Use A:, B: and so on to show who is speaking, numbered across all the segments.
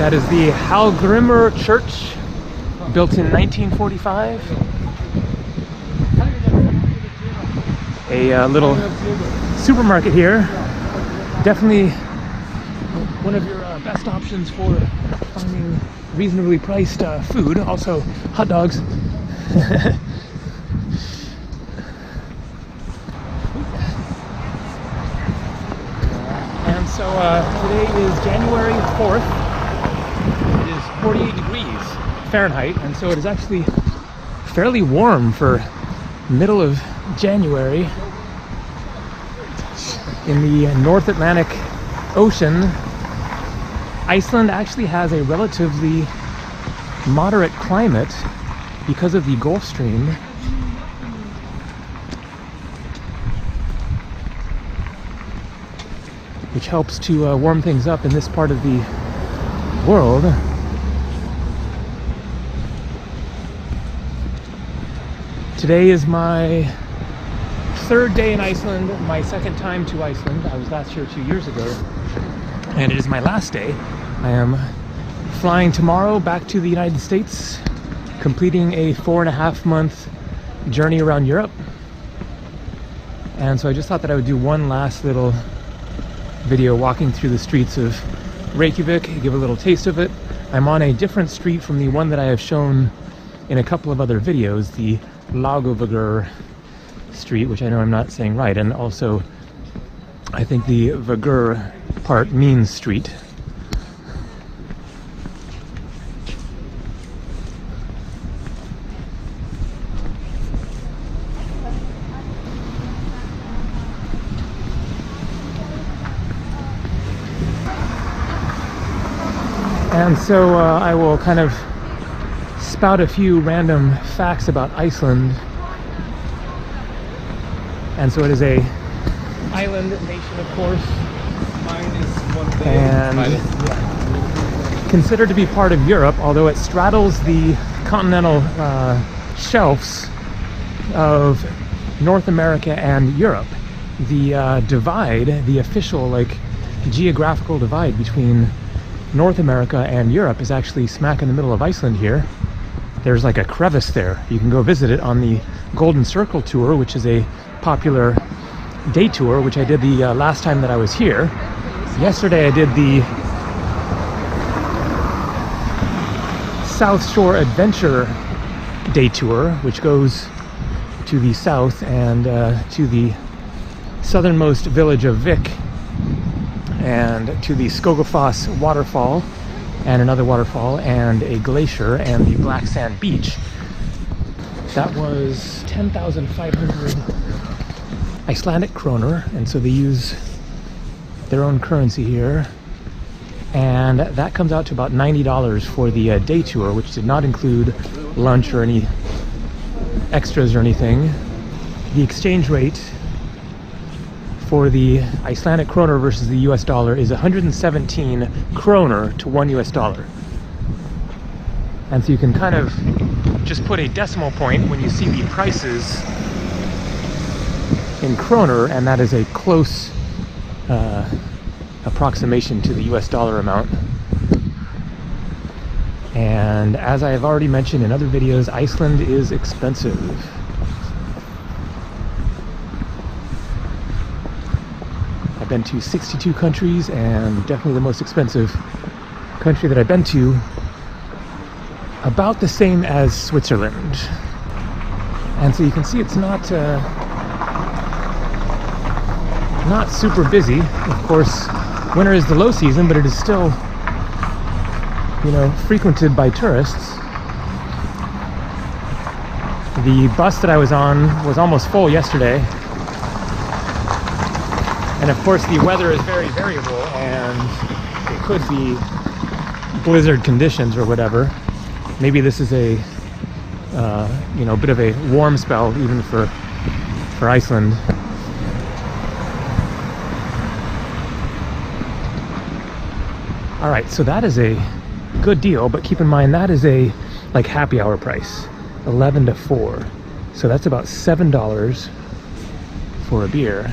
A: That is the Hallgrímur Church, built in 1945. A little supermarket here. Definitely one of your best options for finding reasonably priced food. Also, hot dogs. And so today is January 4th. It is 48 degrees Fahrenheit, and so it is actually fairly warm for middle of January in the North Atlantic Ocean. Iceland actually has a relatively moderate climate because of the Gulf Stream. Which helps to warm things up in this part of the world. Today is my third day in Iceland, my second time to Iceland. I was last here 2 years ago, and it is my last day. I am flying tomorrow back to the United States, completing a 4.5 month journey around Europe. And so I just thought that I would do one last little video walking through the streets of Reykjavik, give a little taste of it. I'm on a different street from the one that I have shown in a couple of other videos, the Laugavögur street, which I know I'm not saying right, and also I think the Vögur part means street. And so I will kind of spout a few random facts about Iceland. And so it is a island nation, of course, and considered to be part of Europe, although it straddles the continental shelves of North America and Europe. The divide, the official geographical divide between North America and Europe is actually smack in the middle of Iceland here. There's like a crevice there. You can go visit it on the Golden Circle tour, which is a popular day tour, which I did the last time that I was here. Yesterday I did the South Shore Adventure day tour, which goes to the south and to the southernmost village of Vik, and to the Skogafoss waterfall and another waterfall and a glacier and the black sand beach. That was 10,500 Icelandic kroner, and so they use their own currency here, and that comes out to about $90 for the day tour, which did not include lunch or any extras or anything. The exchange rate for the Icelandic kroner versus the US dollar is 117 kroner to $1 US. And so you can kind of just put a decimal point when you see the prices in kroner, and that is a close approximation to the US dollar amount. And as I have already mentioned in other videos, Iceland is expensive. I've been to 62 countries, and definitely the most expensive country that I've been to, about the same as Switzerland. And so you can see it's not super busy. Of course, winter is the low season, but it is still, you know, frequented by tourists. The bus that I was on was almost full yesterday. And of course the weather is very variable, and it could be blizzard conditions or whatever. Maybe this is a you know, bit of a warm spell even for Iceland. All right, so that is a good deal, but keep in mind that is a happy hour price, 11 to 4. So that's about $7 for a beer.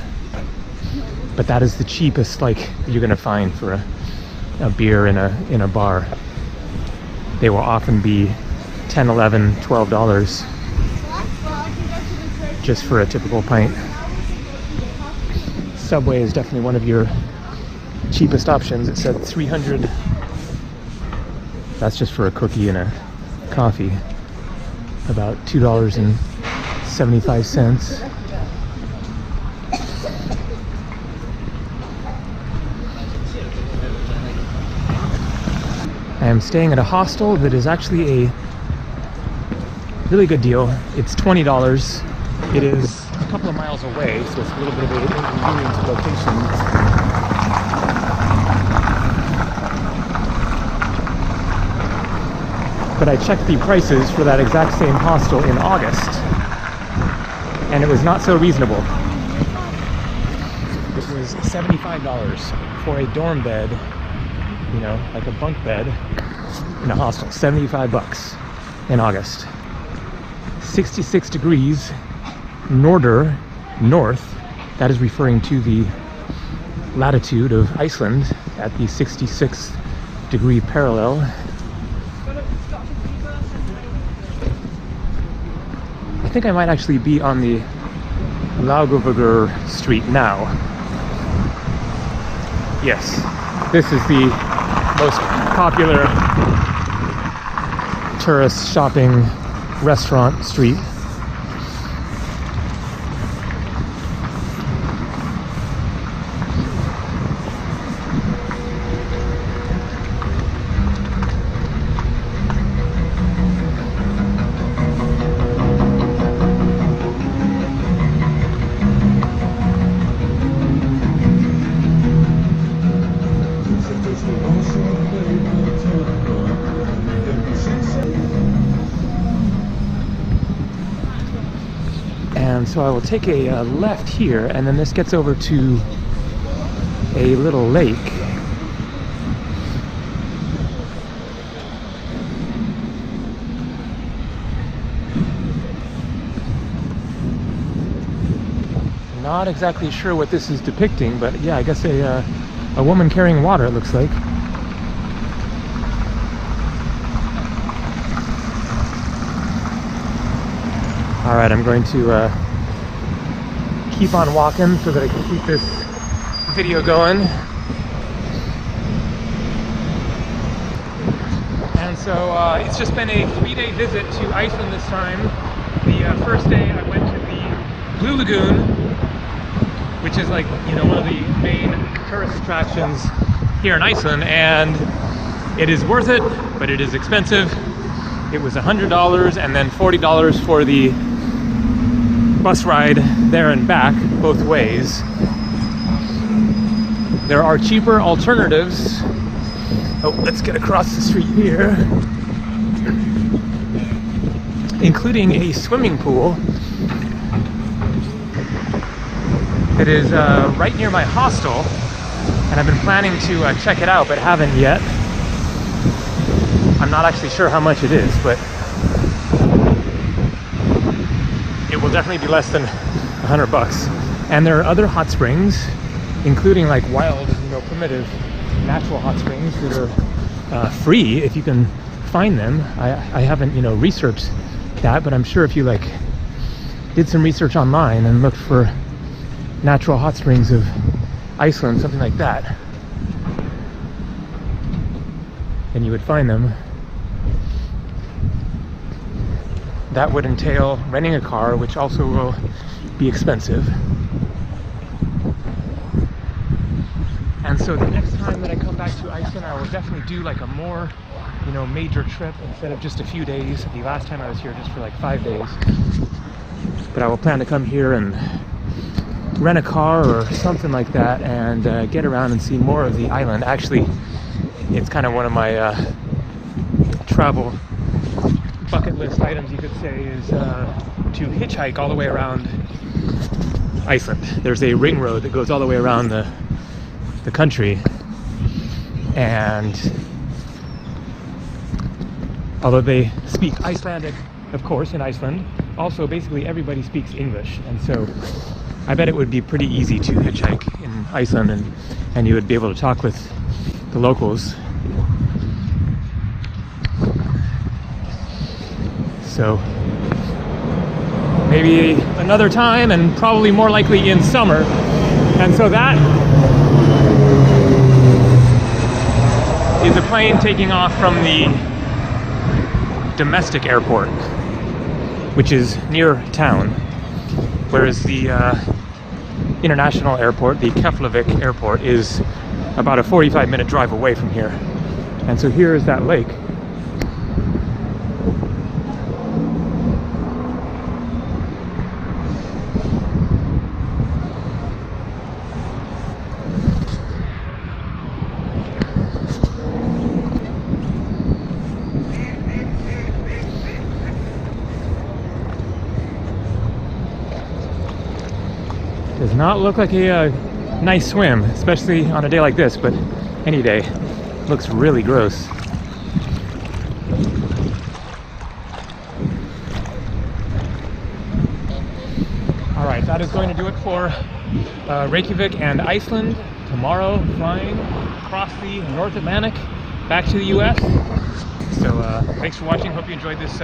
A: But that is the cheapest you're gonna find for a beer in a bar. They will often be $10, $11, $12 just for a typical pint. Subway is definitely one of your cheapest options. It said 300. That's just for a cookie and a coffee. About $2.75. I am staying at a hostel that is actually a really good deal. It's $20. It is a couple of miles away, so it's a little bit of an inconvenient location. But I checked the prices for that exact same hostel in August, and it was not so reasonable. It was $75 for a dorm bed, you know, like a bunk bed in a hostel. $75 in August. 66 degrees north. That is referring to the latitude of Iceland at the 66th degree parallel. I think I might actually be on the Reykjavik street now. Yes, this is the most popular tourist shopping restaurant street. And so I will take a left here, and then this gets over to a little lake. Not exactly sure what this is depicting, but yeah, I guess a woman carrying water, it looks like. All right, I'm going to keep on walking so that I can keep this video going. And so it's just been a 3-day visit to Iceland this time. The first day I went to the Blue Lagoon, which is like, you know, one of the main tourist attractions here in Iceland, and it is worth it, but it is expensive. It was $100 and then $40 for the bus ride there and back, both ways. There are cheaper alternatives. Oh, let's get across the street here. Including a swimming pool. It is right near my hostel, and I've been planning to check it out, but haven't yet. I'm not actually sure how much it is, but it will definitely be less than $100. And there are other hot springs, including like wild, you know, primitive, natural hot springs that are free if you can find them. I haven't, you know, researched that, but I'm sure if you like did some research online and looked for natural hot springs of Iceland, something like that, then you would find them. That would entail renting a car, which also will be expensive. And so the next time that I come back to Iceland, I will definitely do like a more, you know, major trip instead of just a few days. The last time I was here just for like 5 days. But I will plan to come here and rent a car or something like that and get around and see more of the island. Actually, it's kind of one of my travel bucket list items, you could say, is to hitchhike all the way around Iceland. There's a ring road that goes all the way around the country, and although they speak Icelandic, of course, in Iceland, also basically everybody speaks English, and so I bet it would be pretty easy to hitchhike in Iceland, and you would be able to talk with the locals. So maybe another time, and probably more likely in summer. And so that is a plane taking off from the domestic airport, which is near town, whereas the international airport, the Keflavik airport, is about a 45-minute drive away from here. And so here is that lake. Does not look like a nice swim, especially on a day like this, but any day. Looks really gross. Alright, that is going to do it for Reykjavik and Iceland. Tomorrow, flying across the North Atlantic back to the US. So thanks for watching. Hope you enjoyed this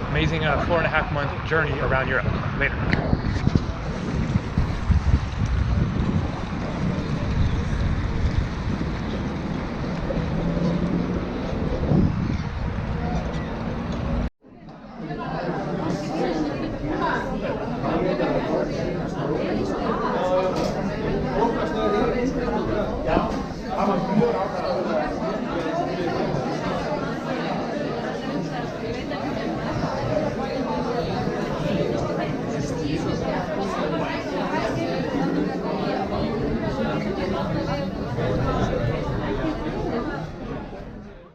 A: amazing 4.5-month journey around Europe. Later.